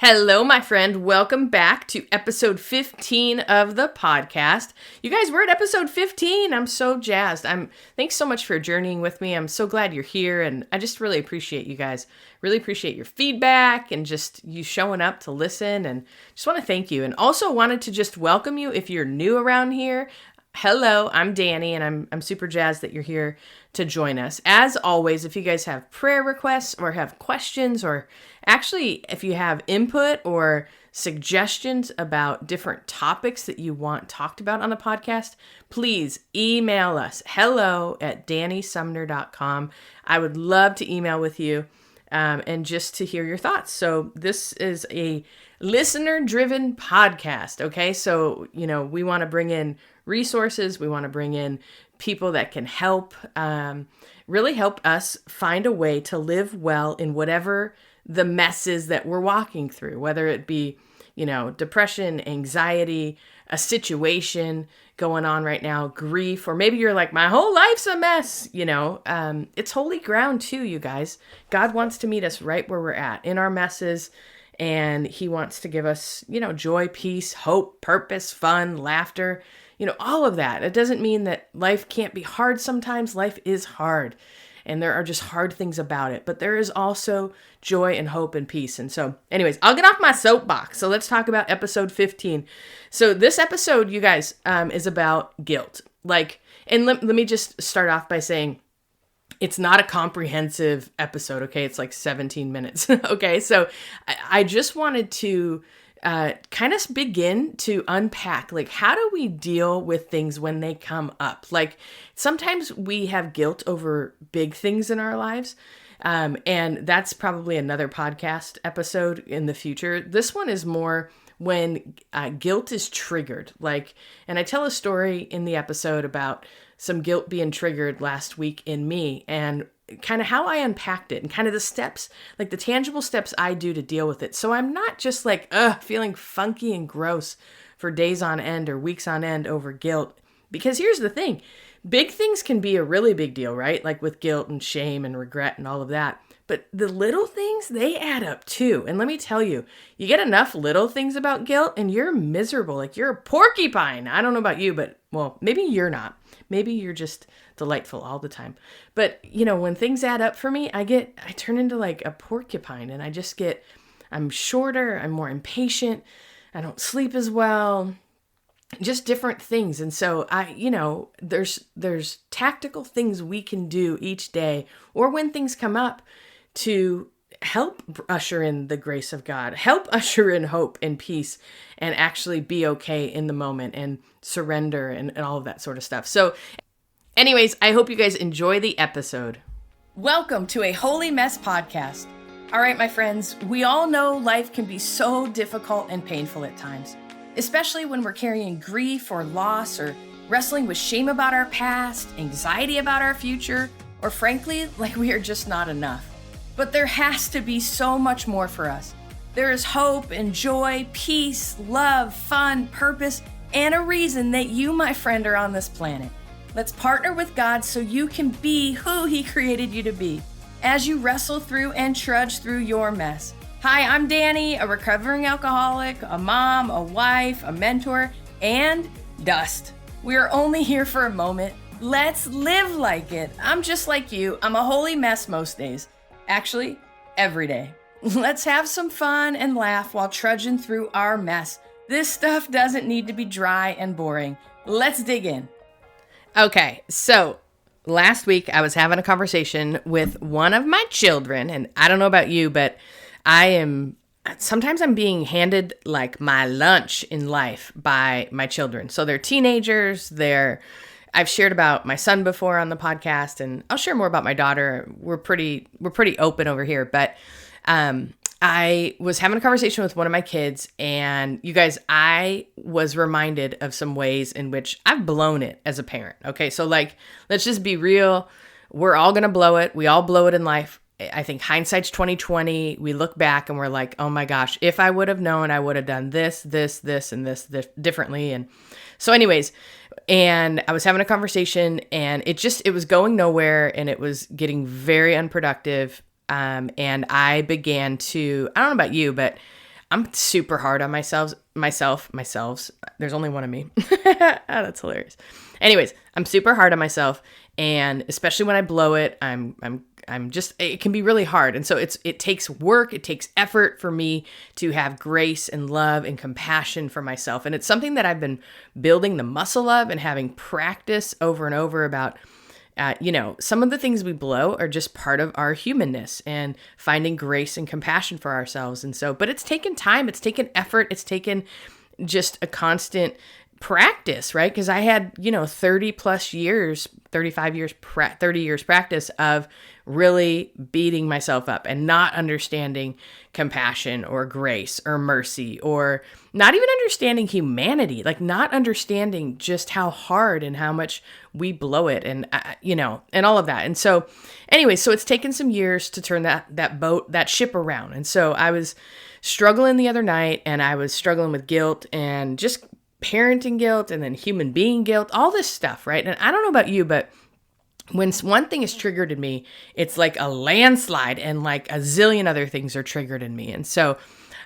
Hello, my friend. Welcome back to episode 15 of the podcast. You guys, we're at episode 15. I'm so jazzed. Thanks so much for journeying with me. I'm so glad you're here, and I just really appreciate you guys. Really appreciate your feedback and just you showing up to listen, and just want to thank you. And also wanted to just welcome you if you're new around here. Hello, I'm Dani, and I'm super jazzed that you're here to join us. As always, if you guys have prayer requests or have questions, or actually if you have input or suggestions about different topics that you want talked about on the podcast, please email us, hello@danisumner.com. I would love to email with you and just to hear your thoughts. So this is a listener-driven podcast, okay? So, we want to bring in resources. We want to bring in people that can help, really help us find a way to live well in whatever the mess is that we're walking through, whether it be, depression, anxiety, a situation going on right now, grief, or maybe you're like, my whole life's a mess. It's holy ground too, you guys. God wants to meet us right where we're at in our messes. And he wants to give us, joy, peace, hope, purpose, fun, laughter, all of that. It doesn't mean that life can't be hard sometimes. Life is hard, and there are just hard things about it. But there is also joy and hope and peace. And so, anyways, I'll get off my soapbox. So let's talk about episode 15. So this episode, you guys, is about guilt. And let me just start off by saying, it's not a comprehensive episode, okay? It's like 17 minutes, okay? So I just wanted to kind of begin to unpack, how do we deal with things when they come up? Sometimes we have guilt over big things in our lives, and that's probably another podcast episode in the future. This one is more when guilt is triggered. And I tell a story in the episode about some guilt being triggered last week in me, and kind of how I unpacked it and kind of the steps, the tangible steps I do to deal with it. So I'm not just feeling funky and gross for days on end or weeks on end over guilt. Because here's the thing, big things can be a really big deal, right? With guilt and shame and regret and all of that. But the little things, they add up too. And let me tell you, you get enough little things about guilt and you're miserable. You're a porcupine. I don't know about you, but maybe you're not. Maybe you're just delightful all the time. But, when things add up for me, I turn into a porcupine, and I'm shorter, I'm more impatient, I don't sleep as well, just different things. And so there's tactical things we can do each day or when things come up to help usher in the grace of God, help usher in hope and peace, and actually be okay in the moment and surrender and all of that sort of stuff. So anyways, I hope you guys enjoy the episode. Welcome to a Holy Mess podcast. All right, my friends, we all know life can be so difficult and painful at times, especially when we're carrying grief or loss, or wrestling with shame about our past, anxiety about our future, or frankly, we are just not enough. But there has to be so much more for us. There is hope and joy, peace, love, fun, purpose, and a reason that you, my friend, are on this planet. Let's partner with God so you can be who He created you to be as you wrestle through and trudge through your mess. Hi, I'm Dani, a recovering alcoholic, a mom, a wife, a mentor, and dust. We are only here for a moment. Let's live like it. I'm just like you. I'm a holy mess most days. Actually, every day. Let's have some fun and laugh while trudging through our mess. This stuff doesn't need to be dry and boring. Let's dig in. Okay, so last week I was having a conversation with one of my children, and I don't know about you, but sometimes I'm being handed my lunch in life by my children. So they're teenagers, I've shared about my son before on the podcast, and I'll share more about my daughter. We're pretty open over here, but I was having a conversation with one of my kids, and you guys, I was reminded of some ways in which I've blown it as a parent. Okay, so let's just be real. We're all gonna blow it. We all blow it in life. I think hindsight's 2020. We look back and we're like, oh my gosh, if I would have known, I would have done this, and this differently. And so anyways, and I was having a conversation, and it was going nowhere, and it was getting very unproductive. And I began to, I don't know about you, but I'm super hard on myself. There's only one of me. Oh, that's hilarious. Anyways, I'm super hard on myself, and especially when I blow it, I'm just, it can be really hard. And so it takes work, it takes effort for me to have grace and love and compassion for myself. And it's something that I've been building the muscle of and having practice over and over about. Some of the things we blow are just part of our humanness and finding grace and compassion for ourselves. And so, but it's taken time, it's taken effort, it's taken just a constant practice, right? Because I had, 30 plus years, 35 years, 30 years practice of really beating myself up and not understanding compassion or grace or mercy, or not even understanding humanity, like not understanding just how hard and how much we blow it, and and all of that. And so anyway, so it's taken some years to turn that ship around. And so I was struggling the other night, and I was struggling with guilt and just parenting guilt, and then human being guilt, all this stuff, right? And I don't know about you, but when one thing is triggered in me, it's like a landslide, and like a zillion other things are triggered in me. And so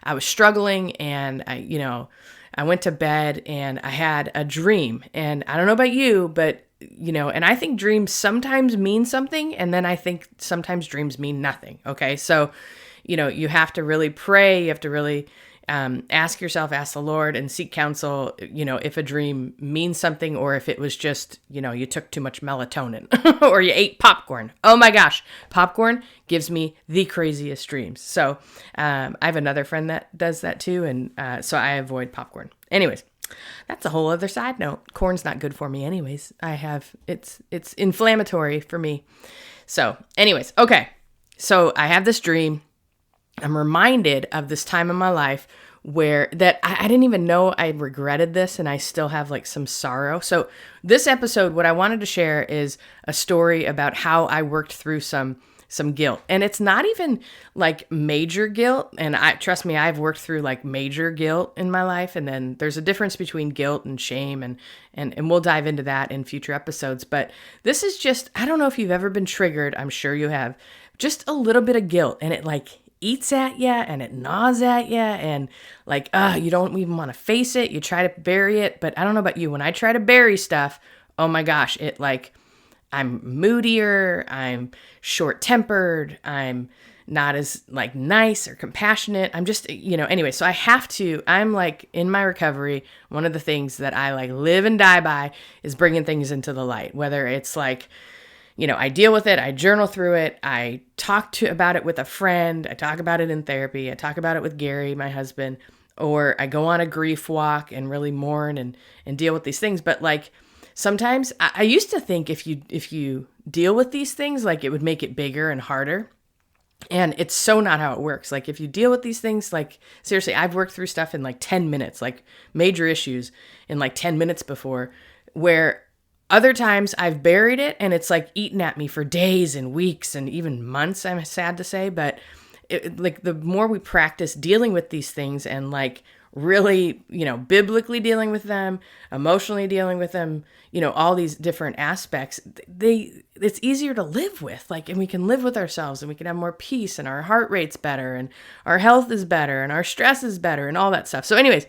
I was struggling, and I went to bed and I had a dream. And I don't know about you, but and I think dreams sometimes mean something, and then I think sometimes dreams mean nothing. Okay. So, you have to really pray. You have to really ask the Lord and seek counsel, if a dream means something, or if it was just, you took too much melatonin or you ate popcorn. Oh my gosh. Popcorn gives me the craziest dreams. So I have another friend that does that too. And so I avoid popcorn. Anyways, that's a whole other side note. Corn's not good for me anyways. It's inflammatory for me. So anyways, okay. So I have this dream. I'm reminded of this time in my life where that I didn't even know I regretted this, and I still have like some sorrow. So this episode, what I wanted to share is a story about how I worked through some guilt. And it's not even like major guilt. And trust me, I've worked through like major guilt in my life. And then there's a difference between guilt and shame, and we'll dive into that in future episodes. But this is just, I don't know if you've ever been triggered. I'm sure you have. Just a little bit of guilt, and it like eats at you, and it gnaws at you, and like, you don't even want to face it. You try to bury it. But I don't know about you. When I try to bury stuff, oh my gosh, it like, I'm moodier, I'm short-tempered, I'm not as like nice or compassionate. I'm just, anyway, so I'm like in my recovery, one of the things that I like live and die by is bringing things into the light, whether it's like, I deal with it, I journal through it, I talk about it with a friend, I talk about it in therapy, I talk about it with Gary, my husband, or I go on a grief walk and really mourn and deal with these things. But like, sometimes I used to think if you deal with these things, like it would make it bigger and harder. And it's so not how it works. Like if you deal with these things, like seriously, I've worked through stuff in like 10 minutes, like major issues in like 10 minutes before, where other times I've buried it and it's like eaten at me for days and weeks and even months, I'm sad to say. But like the more we practice dealing with these things and like really, biblically dealing with them, emotionally dealing with them, all these different aspects, it's easier to live with, like, and we can live with ourselves, and we can have more peace, and our heart rate's better, and our health is better, and our stress is better, and all that stuff. So anyways,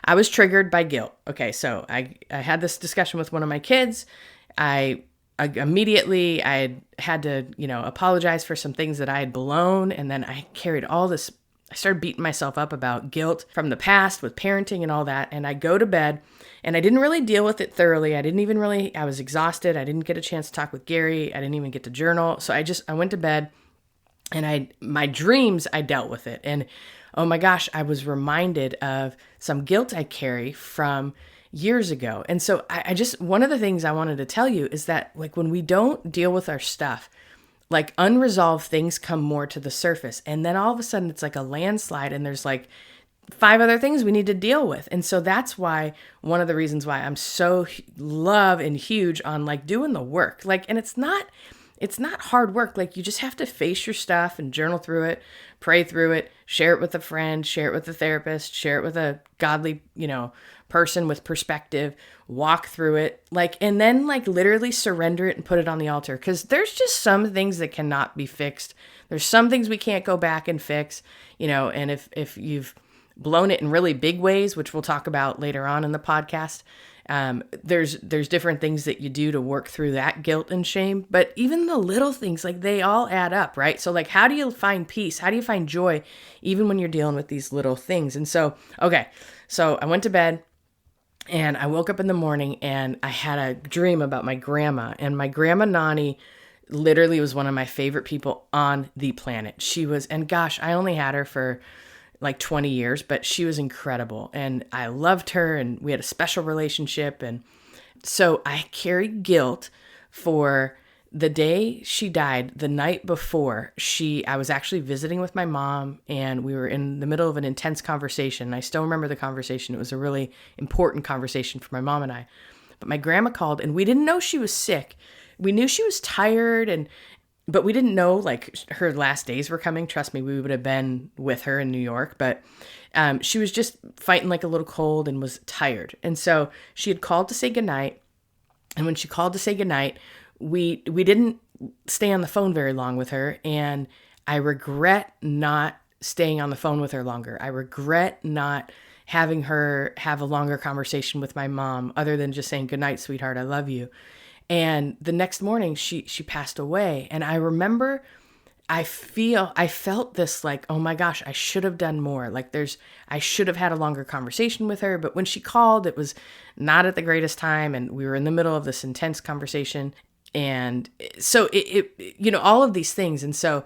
I was triggered by guilt. Okay. So I had this discussion with one of my kids. I immediately had to, apologize for some things that I had blown. And then I carried all this, I started beating myself up about guilt from the past with parenting and all that. And I go to bed, and I didn't really deal with it thoroughly. I was exhausted. I didn't get a chance to talk with Gary. I didn't even get to journal. So I went to bed, and my dreams, I dealt with it. And oh my gosh, I was reminded of some guilt I carry from years ago. And so one of the things I wanted to tell you is that like when we don't deal with our stuff, like unresolved things come more to the surface. And then all of a sudden it's like a landslide, and there's like 5 other things we need to deal with. And so that's why one of the reasons why I'm so love and huge on like doing the work. Like, and it's not hard work. Like you just have to face your stuff and journal through it, pray through it, share it with a friend, share it with a therapist, share it with a godly, person with perspective, walk through it, like, and then like literally surrender it and put it on the altar. Cause there's just some things that cannot be fixed. There's some things we can't go back and fix, and if you've blown it in really big ways, which we'll talk about later on in the podcast. There's different things that you do to work through that guilt and shame, but even the little things, like they all add up, right? So like, how do you find peace? How do you find joy, even when you're dealing with these little things? And so, okay, so I went to bed and I woke up in the morning and I had a dream about my grandma, and my grandma Dani literally was one of my favorite people on the planet. She was, and gosh, I only had her for like 20 years, but she was incredible and I loved her and we had a special relationship. And so I carried guilt for the day she died. The night before, I was actually visiting with my mom and we were in the middle of an intense conversation. I still remember the conversation. It was a really important conversation for my mom and I. But my grandma called and we didn't know she was sick. We knew she was tired, but we didn't know like her last days were coming. Trust me, we would have been with her in New York, but she was just fighting like a little cold and was tired. And so she had called to say goodnight. And when she called to say goodnight, we didn't stay on the phone very long with her. And I regret not staying on the phone with her longer. I regret not having her have a longer conversation with my mom, other than just saying, "Good night, sweetheart, I love you." And the next morning she passed away. And I remember I felt this like, oh my gosh, I should have done more. Like I should have had a longer conversation with her. But when she called, it was not at the greatest time. And we were in the middle of this intense conversation. And so all of these things. And so,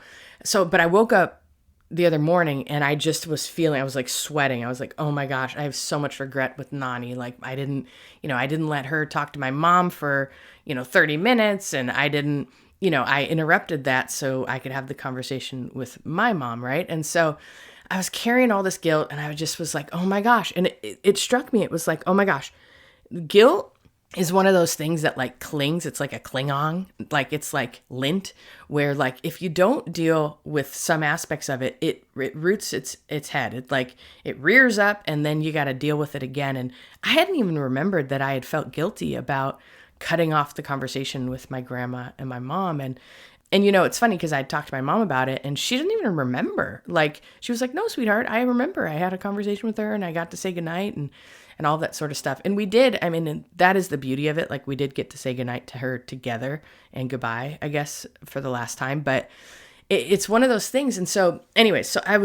but I woke up the other morning and I just was feeling, I was like sweating. I was like, oh my gosh, I have so much regret with Dani. Like I didn't let her talk to my mom for, 30 minutes. And I didn't, I interrupted that so I could have the conversation with my mom. Right. And so I was carrying all this guilt and I just was like, oh my gosh. And it struck me. It was like, oh my gosh, guilt is one of those things that like clings. It's like a Klingon, like it's like lint, where like if you don't deal with some aspects of it, it roots its head. It rears up and then you got to deal with it again. And I hadn't even remembered that I had felt guilty about cutting off the conversation with my grandma and my mom. And it's funny because I talked to my mom about it and she didn't even remember. Like she was like, "No, sweetheart, I remember I had a conversation with her and I got to say goodnight and all that sort of stuff." And we did. I mean, and that is the beauty of it. Like we did get to say goodnight to her together and goodbye, I guess, for the last time. But it's one of those things. And so anyway, so I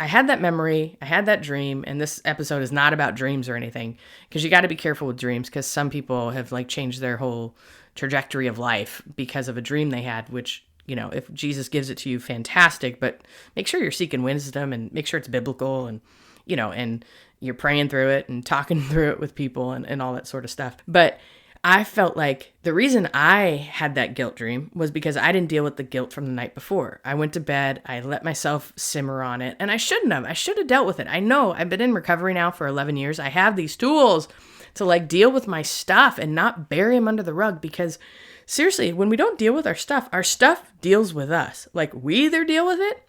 had that memory, I had that dream, and this episode is not about dreams or anything, because you got to be careful with dreams, because some people have like changed their whole trajectory of life because of a dream they had, which, if Jesus gives it to you, fantastic, but make sure you're seeking wisdom and make sure it's biblical and, and you're praying through it and talking through it with people and all that sort of stuff. But I felt like the reason I had that guilt dream was because I didn't deal with the guilt from the night before. I went to bed, I let myself simmer on it, and I shouldn't have. I should have dealt with it. I know I've been in recovery now for 11 years. I have these tools to like deal with my stuff and not bury them under the rug, because seriously, when we don't deal with our stuff deals with us. Like we either deal with it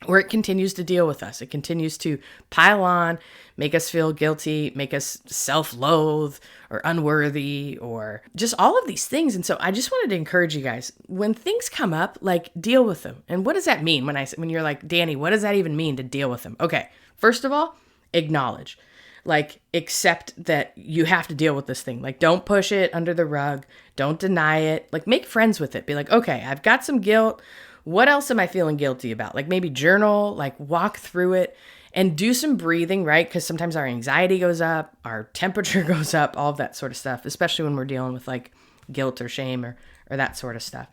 or it continues to deal with us. It continues to pile on, make us feel guilty, make us self-loathe or unworthy or just all of these things. And so I just wanted to encourage you guys, when things come up, like deal with them. And what does that mean when you're like, Dani, what does that even mean to deal with them? Okay, first of all, acknowledge. Like accept that you have to deal with this thing. Like don't push it under the rug. Don't deny it. Like make friends with it. Be like, okay, I've got some guilt. What else am I feeling guilty about? Like maybe journal, like walk through it and do some breathing, right? Because sometimes our anxiety goes up, our temperature goes up, all of that sort of stuff, especially when we're dealing with like guilt or shame or that sort of stuff.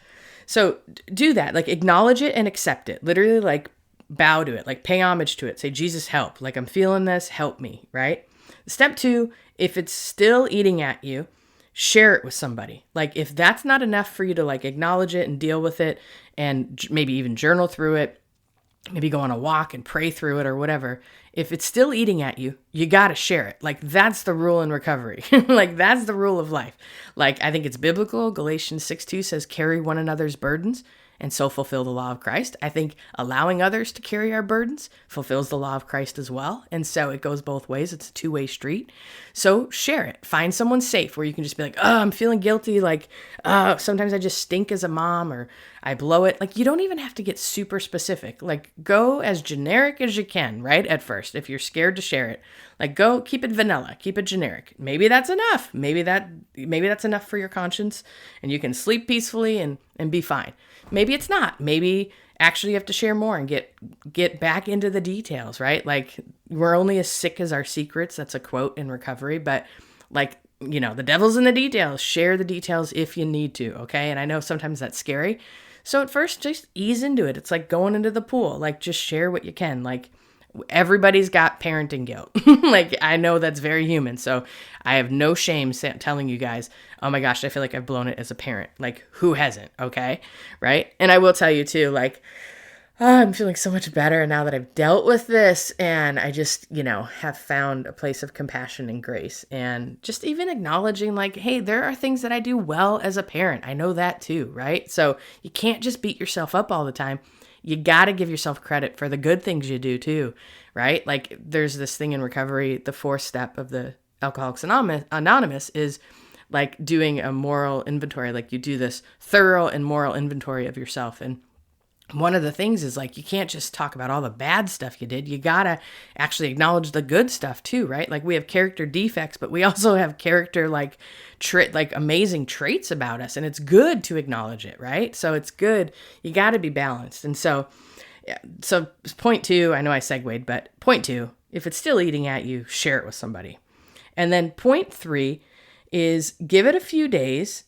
So do that, like acknowledge it and accept it. Literally like bow to it, like pay homage to it. Say, Jesus, help. Like I'm feeling this, help me, right? Step 2, if it's still eating at you, share it with somebody. Like if that's not enough for you to like acknowledge it and deal with it and maybe even journal through it, maybe go on a walk and pray through it or whatever. If it's still eating at you, you got to share it. Like that's the rule in recovery. Like that's the rule of life. Like I think it's biblical. Galatians 6:2 says, carry one another's burdens and so fulfill the law of Christ. I think allowing others to carry our burdens fulfills the law of Christ as well. And so it goes both ways. It's a two-way street. So share it. Find someone safe where you can just be like, oh, I'm feeling guilty. Like, sometimes I just stink as a mom, or I blow it. Like, you don't even have to get super specific. Like, go as generic as you can, right? At first, if you're scared to share it, like, go keep it vanilla, keep it generic. Maybe that's enough. Maybe that's enough for your conscience and you can sleep peacefully and be fine. Maybe it's not. Maybe actually you have to share more and get back into the details, right? Like, we're only as sick as our secrets. That's a quote in recovery, but like, the devil's in the details. Share the details if you need to, okay? And I know sometimes that's scary. So at first, just ease into it. It's like going into the pool. Like, just share what you can. Like, everybody's got parenting guilt. Like, I know that's very human. So I have no shame telling you guys, oh my gosh, I feel like I've blown it as a parent. Like, who hasn't? Okay. Right. And I will tell you too, like, I'm feeling so much better now that I've dealt with this. And I just, have found a place of compassion and grace, and just even acknowledging like, hey, there are things that I do well as a parent. I know that too. Right. So you can't just beat yourself up all the time. You got to give yourself credit for the good things you do too, right? Like, there's this thing in recovery, the fourth step of the Alcoholics Anonymous is like doing a moral inventory. Like, you do this thorough and moral inventory of yourself. And one of the things is like, you can't just talk about all the bad stuff you did. You got to actually acknowledge the good stuff too, right? Like, we have character defects, but we also have character like amazing traits about us. And it's good to acknowledge it, right? So it's good. You got to be balanced. And so point 2, I know I segued, but point 2, if it's still eating at you, share it with somebody. And then point 3 is give it a few days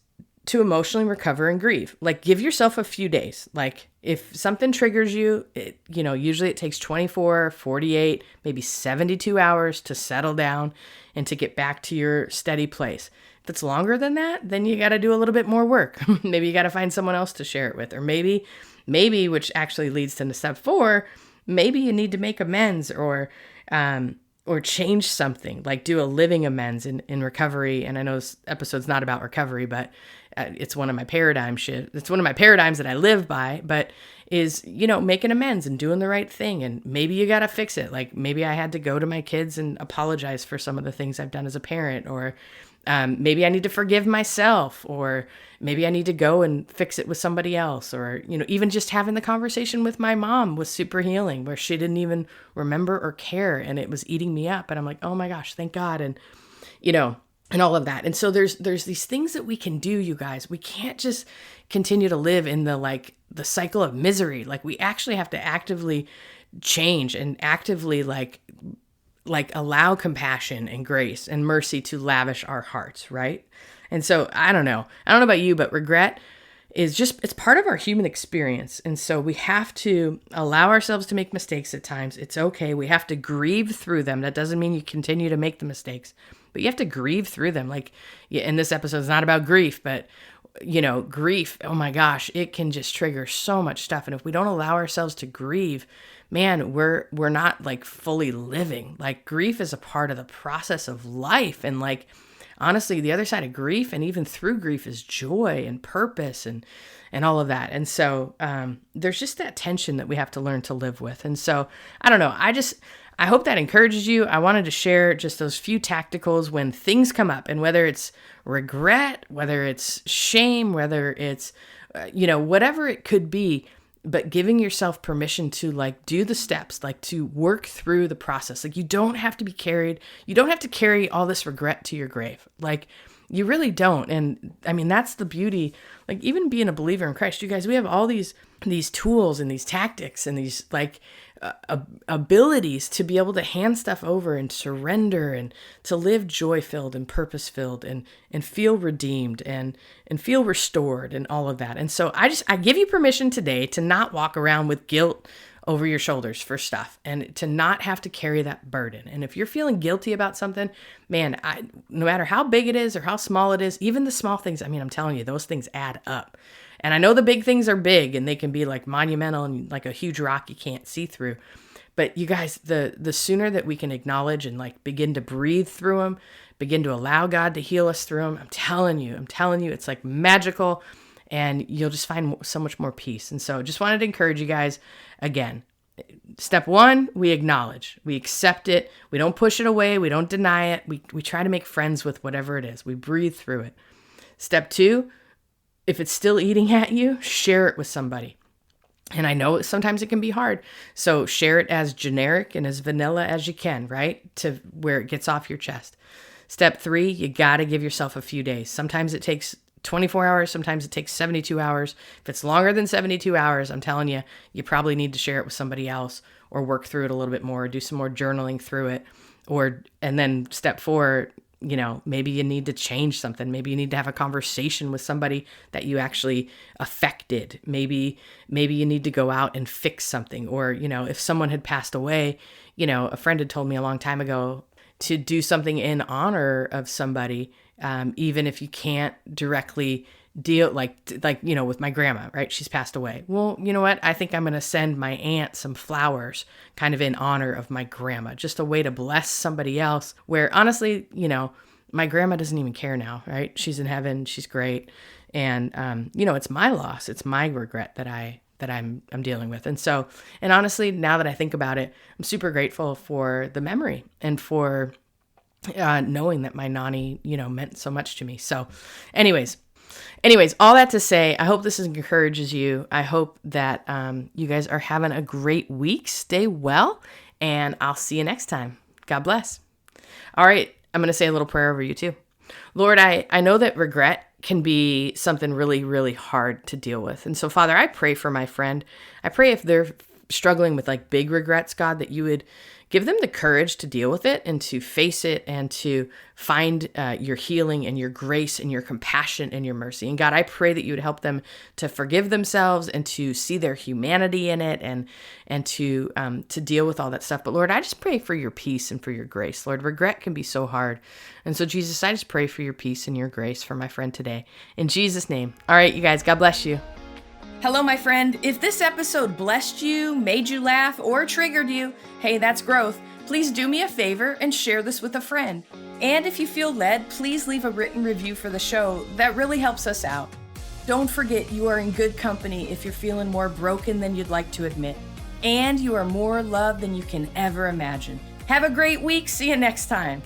to emotionally recover and grieve. Like, give yourself a few days. Like, if something triggers you, usually it takes 24, 48, maybe 72 hours to settle down and to get back to your steady place. If it's longer than that, then you got to do a little bit more work. Maybe you got to find someone else to share it with, or maybe, which actually leads to step 4, maybe you need to make amends or change something, like do a living amends in recovery. And I know this episode's not about recovery, but it's one of my paradigm shifts. It's one of my paradigms that I live by, but is, making amends and doing the right thing. And maybe you got to fix it. Like, maybe I had to go to my kids and apologize for some of the things I've done as a parent, or maybe I need to forgive myself, or maybe I need to go and fix it with somebody else, or, even just having the conversation with my mom was super healing, where she didn't even remember or care, and it was eating me up. And I'm like, oh my gosh, thank God. And, and all of that. And so there's these things that we can do, you guys. We can't just continue to live in the cycle of misery. Like, we actually have to actively change and actively like allow compassion and grace and mercy to lavish our hearts, right? And so I don't know about you, but regret is it's part of our human experience. And so we have to allow ourselves to make mistakes at times. It's okay. We have to grieve through them. That doesn't mean you continue to make the mistakes, but you have to grieve through them. Like, and this episode is not about grief, but grief, oh my gosh, it can just trigger so much stuff. And if we don't allow ourselves to grieve, man, we're not like fully living. Like, grief is a part of the process of life. And like, honestly, the other side of grief, and even through grief, is joy and purpose and all of that. And so there's just that tension that we have to learn to live with. And so I don't know. I hope that encourages you. I wanted to share just those few tacticals when things come up, and whether it's regret, whether it's shame, whether it's, whatever it could be, but giving yourself permission to like do the steps, like to work through the process. Like, you don't have to carry all this regret to your grave. Like, you really don't. And I mean, that's the beauty, like, even being a believer in Christ, you guys, we have all these tools and these tactics and these like abilities to be able to hand stuff over and surrender and to live joy-filled and purpose-filled and feel redeemed and feel restored and all of that. And so I give you permission today to not walk around with guilt over your shoulders for stuff, and to not have to carry that burden. And if you're feeling guilty about something, man, no matter how big it is or how small it is, even the small things, I mean, I'm telling you, those things add up. And I know the big things are big and they can be like monumental and like a huge rock you can't see through. But you guys, the sooner that we can acknowledge and like begin to breathe through them, begin to allow God to heal us through them, I'm telling you, it's like magical. and you'll just find so much more peace. And so just wanted to encourage you guys again. Step one, we acknowledge, we accept it. We don't push it away. We don't deny it. We try to make friends with whatever it is. We breathe through it. Step two, if it's still eating at you, share it with somebody. And I know sometimes it can be hard. So share it as generic and as vanilla as you can, right? To where it gets off your chest. Step three, you got to give yourself a few days. Sometimes it takes 24 hours. Sometimes it takes 72 hours. If it's longer than 72 hours, I'm telling you, you probably need to share it with somebody else or work through it a little bit more, do some more journaling through it. And then step four, maybe you need to change something. Maybe you need to have a conversation with somebody that you actually affected. Maybe you need to go out and fix something. Or, if someone had passed away, a friend had told me a long time ago to do something in honor of somebody, even if you can't directly deal like with my grandma, right? She's passed away. Well, you know what? I think I'm going to send my aunt some flowers kind of in honor of my grandma, just a way to bless somebody else where honestly, my grandma doesn't even care now, right? She's in heaven. She's great. And, it's my loss. It's my regret that I'm dealing with. And honestly, now that I think about it, I'm super grateful for the memory and for knowing that my Nani, meant so much to me. So anyways, all that to say, I hope this encourages you. I hope that you guys are having a great week. Stay well, and I'll see you next time. God bless. All right, I'm going to say a little prayer over you too. Lord, I know that regret can be something really, really hard to deal with. And so, Father, I pray for my friend. I pray if they're struggling with like big regrets, God, that you would give them the courage to deal with it and to face it and to find your healing and your grace and your compassion and your mercy. And God, I pray that you would help them to forgive themselves and to see their humanity in it and to deal with all that stuff. But Lord, I just pray for your peace and for your grace. Lord, regret can be so hard. And so Jesus, I just pray for your peace and your grace for my friend today. In Jesus' name. All right, you guys, God bless you. Hello, my friend. If this episode blessed you, made you laugh, or triggered you, hey, that's growth. Please do me a favor and share this with a friend. And if you feel led, please leave a written review for the show. That really helps us out. Don't forget you are in good company if you're feeling more broken than you'd like to admit. And you are more loved than you can ever imagine. Have a great week. See you next time.